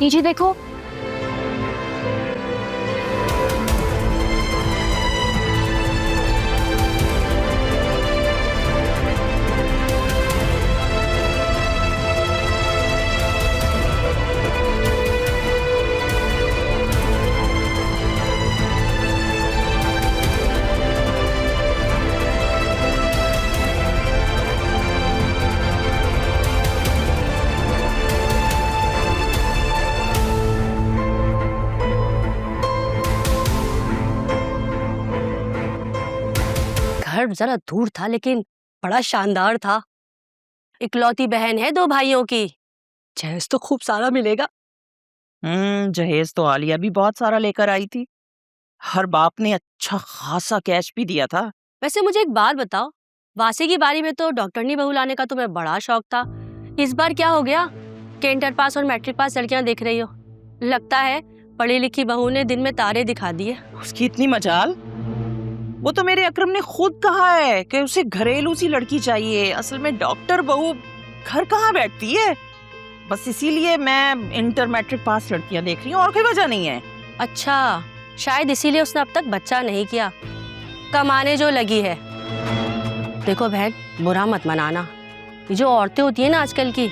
नीचे देखो। घर जरा दूर था लेकिन बड़ा शानदार था। इकलौती बहन है 2 भाइयों की, जहेज तो खूब सारा मिलेगा। जहेज तो आलिया भी बहुत सारा लेकर आई थी। हर बाप ने अच्छा खासा कैश भी दिया था। वैसे मुझे एक बात बताओ, वासी की बारी में तो डॉक्टरनी बहू लाने का तुम्हें बड़ा शौक था। इस बार क्या हो गया कि इंटर पास और मैट्रिक पास लड़कियां देख रही हो? लगता है पढ़ी लिखी बहू ने दिन में तारे दिखा दिए। उसकी इतनी मजाल। वो तो मेरे अकरम ने खुद कहा है कि उसे घरेलू सी लड़की चाहिए। असल में डॉक्टर बहू घर कहाँ बैठती है। बस इसीलिए मैं इंटर मैट्रिक पास लड़कियां देख रही हूँ, और कोई वजह नहीं है। अच्छा, शायद इसीलिए उसने अब तक बच्चा नहीं किया, कमाने जो लगी है। देखो बहन, बुरा मत मनाना। ये जो औरतें होती है ना आजकल की,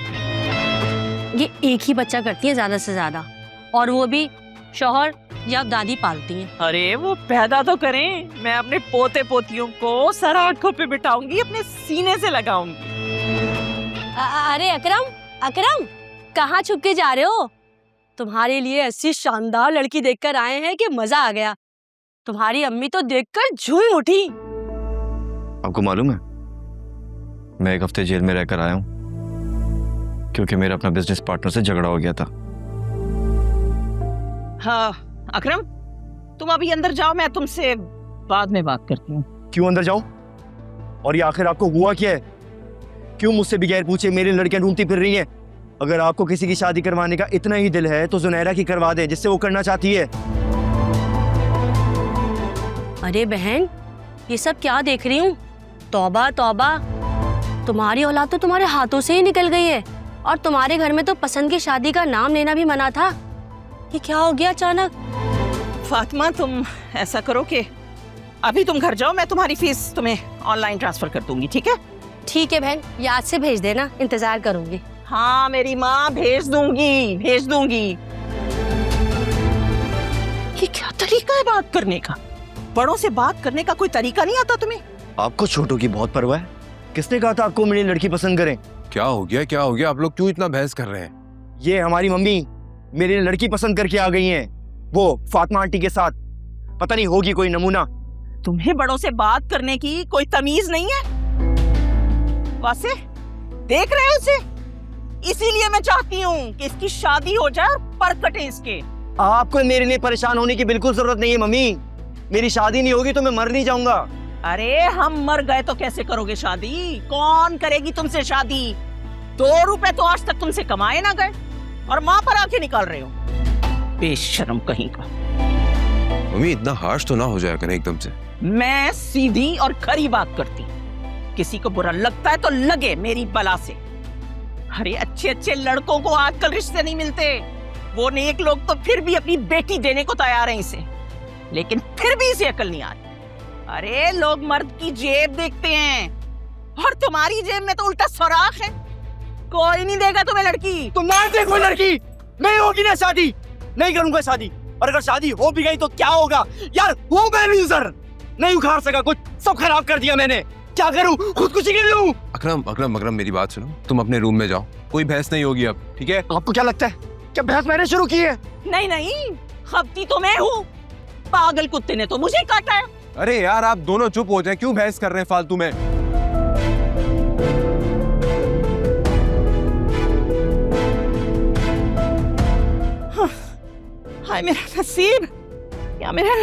ये एक ही बच्चा करती हैं ज्यादा से ज्यादा, और वो भी शौहर या दादी पालती हैं। अरे वो पैदा तो करें, मैं अपने पोते पोतियों को सर आंखों पे बिठाऊंगी, अपने सीने से लगाऊंगी। अरे अकरम, अकरम कहाँ छुप के जा रहे हो? तुम्हारे लिए ऐसी शानदार लड़की देखकर आए हैं कि मजा आ गया। तुम्हारी अम्मी तो देखकर झूम उठी। आपको मालूम है, मैं 1 हफ्ते जेल में रहकर आया हूँ क्योंकि मेरा अपना बिजनेस पार्टनर से झगड़ा हो गया था। हाँ अकरम, तुम अभी अंदर जाओ, मैं तुमसे बाद में बात करती हूँ। क्यों अंदर जाऊं? और ये आखिर आपको हुआ क्या है? क्यों मुझसे बगैर पूछे मेरी लड़कियां ढूंढती फिर रही हैं? अगर आपको किसी की शादी करवाने का इतना ही दिल है तो जुनैरा की करवा दें, जिससे वो करना चाहती है। अरे बहन, ये सब क्या देख रही हूँ? तौबा तौबा, तुम्हारी औलाद तो तुम्हारे हाथों से ही निकल गई है, और तुम्हारे घर में तो पसंद की शादी का नाम लेना भी मना था। ये क्या हो गया अचानक? फातिमा, तुम ऐसा करो कि अभी तुम घर जाओ, मैं तुम्हारी फीस तुम्हें ऑनलाइन ट्रांसफर कर दूंगी, ठीक है? ठीक है बहन, याद से भेज देना, इंतजार करूंगी। हाँ मेरी माँ, भेज दूंगी, भेज दूंगी। ये क्या तरीका है बात करने का? बड़ों से बात करने का कोई तरीका नहीं आता तुम्हें? आपको छोटों की बहुत परवाह है। किसने कहा था आपको मेरी लड़की पसंद करें? क्या हो गया, क्या हो गया? आप लोग क्यों इतना बहस कर रहे हैं? ये हमारी मम्मी मेरी लड़की पसंद करके आ गई हैं, वो फातिमा आंटी के साथ। पता नहीं होगी कोई नमूना। तुम्हें बड़ों से बात करने की कोई तमीज नहीं है? वासे, देख रहे हो उसे? इसीलिए मैं चाहती हूँ कि इसकी शादी हो जाए, पर कटे इसके। आपको मेरे लिए परेशान होने की बिल्कुल जरूरत नहीं है मम्मी। मेरी शादी नहीं होगी तो मैं मर नहीं जाऊंगा। अरे हम मर गए तो कैसे करोगे शादी? कौन करेगी तुमसे शादी? 2 रुपए तो आज तक तुमसे कमाए ना गए, और माँ पर आंखें निकाल रहे हो। बेशर्म कहीं का। मम्मी, इतना हार्श तो ना हो जाया करें एकदम से। मैं सीधी और खरी बात करती। किसी को बुरा लगता है तो लगे मेरी बला से। अरे अच्छे अच्छे लड़कों को आजकल रिश्ते नहीं मिलते। वो नेक लोग तो फिर भी अपनी बेटी देने को तैयार हैं इसे, लेकिन फिर भी इसे अकल नहीं आ रही। अरे लोग मर्द की जेब देखते हैं, और तुम्हारी जेब में तो उल्टा सुराख है। कोई नहीं देगा तुम्हें लड़की। तो मार दे कोई लड़की, नहीं होगी ना शादी। नहीं करूंगा शादी, और अगर शादी हो भी गई तो क्या होगा यार? वो मैं लूजर नहीं उखाड़ सका कुछ, सब खराब कर दिया मैंने। क्या करूं? खुदकुशी कर लूं? अकरम, अकरम, अकरम, मेरी बात सुनो। तुम अपने रूम में जाओ, कोई बहस नहीं होगी अब, ठीक है? आपको क्या लगता है क्या बहस मैंने शुरू की है? नहीं नहीं, खपती तो मैं हूँ। पागल कुत्ते ने तो मुझे काटा है। अरे यार, आप दोनों चुप हो जाएं, क्यों बहस कर रहे हैं फालतू में? हाय मेरा नसीब, क्या मेरा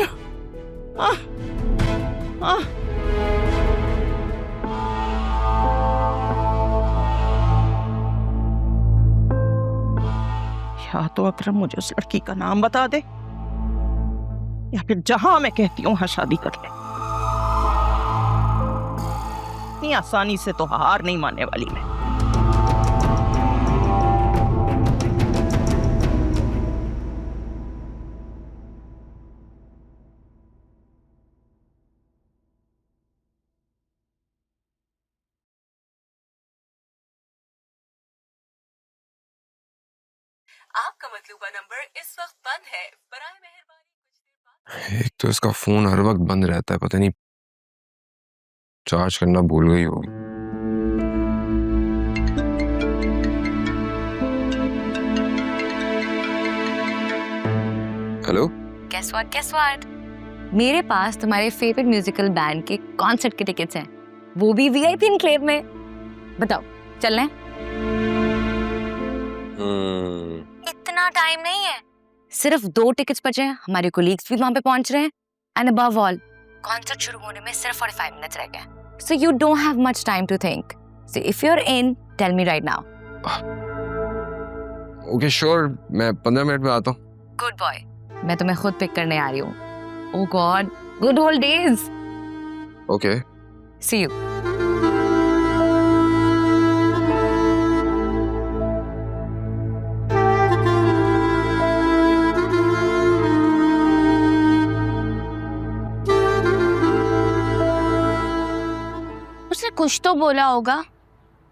या तो अकरम मुझे उस लड़की का नाम बता दे, या फिर जहां मैं कहती हूँ वहां शादी कर ले। इतनी आसानी से तो हार नहीं मानने वाली मैं। आपका मतलूबा नंबर इस वक्त बंद है, बराए मेहरबानी कुछ देर बाद। एक तो इसका फोन हर वक्त बंद रहता है, पता नहीं चार्ज करना भूल गई होगी। Hello, Guess what? मेरे पास तुम्हारे फेवरेट म्यूजिकल बैंड के कॉन्सर्ट के टिकट्स हैं, वो भी वीआईपी एन्क्लेव में। बताओ, चलना है? इतना टाइम नहीं है, सिर्फ 2 टिकट्स बचे हैं, हमारे कोलीग्स भी वहां पे पहुंच रहे हैं, एंड अबव ऑल कॉन्सर्ट शुरू होने में सिर्फ 45 मिनट्स रह गए, so you don't have much time to think. So if you are in, tell me right now. Okay sure, मैं 15 मिनट में आता हूँ। गुड बॉय, मैं तुम्हें खुद पिक करने आ रही हूँ। Oh God, good old days. Okay, see you. उसने कुछ तो बोला होगा,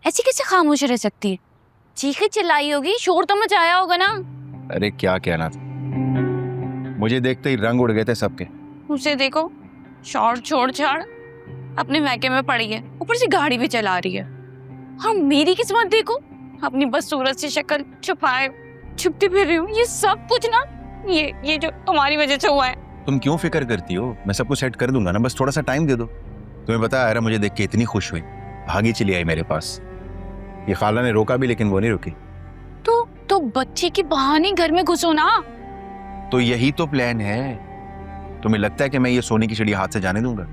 ऐसी कैसे खामोश रह सकती है? चीखी चिल्लाई होगी, शोर तो मचाया होगा ना। अरे क्या कहना था, मुझे देखते ही रंग उड़ गए थे सबके। उसे देखो, शॉर्ट छोड़ छाड़ अपने मैके में पड़ी है, ऊपर से गाड़ी भी चला रही है। हाँ, मेरी किस्मत देखो, अपनी बदसूरत सी शक्ल छुपाए छुपती फिर रही हूँ। ये सब कुछ ना, ये जो तुम्हारी वजह से हुआ है। तुम क्यों फिक्र करती हो, मैं सब कुछ सेट कर दूंगा ना, बस थोड़ा सा टाइम दे दो। तुम्हें पता है, मुझे देख के इतनी खुश हुई, भागी चली आई मेरे पास। ये खाला ने रोका भी, लेकिन वो नहीं रुकी। तो बच्चे के बहाने घर में घुसो ना। तो यही तो प्लान है। तुम्हें लगता है कि मैं ये सोने की चिड़िया हाथ से जाने दूंगा?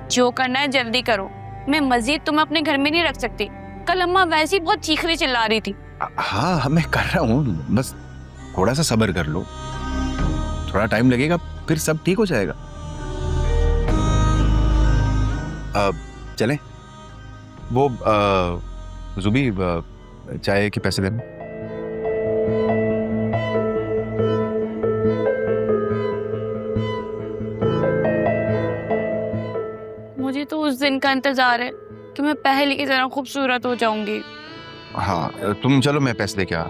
जो करना है जल्दी करो, मैं मजीद तुम्हें अपने घर में नहीं रख सकती। कल अम्मा वैसे ही बहुत चीख रही चिल्ला रही थी। हाँ, मैं कर रहा हूँ, बस थोड़ा सा सब्र कर लो, थोड़ा टाइम लगेगा, फिर सब ठीक हो जाएगा। चलें? वो जुबी, चाय के पैसे देना। मुझे तो उस दिन का इंतजार है कि मैं पहले की तरह खूबसूरत हो जाऊंगी। हाँ, तुम चलो, मैं पैसे लेके आ।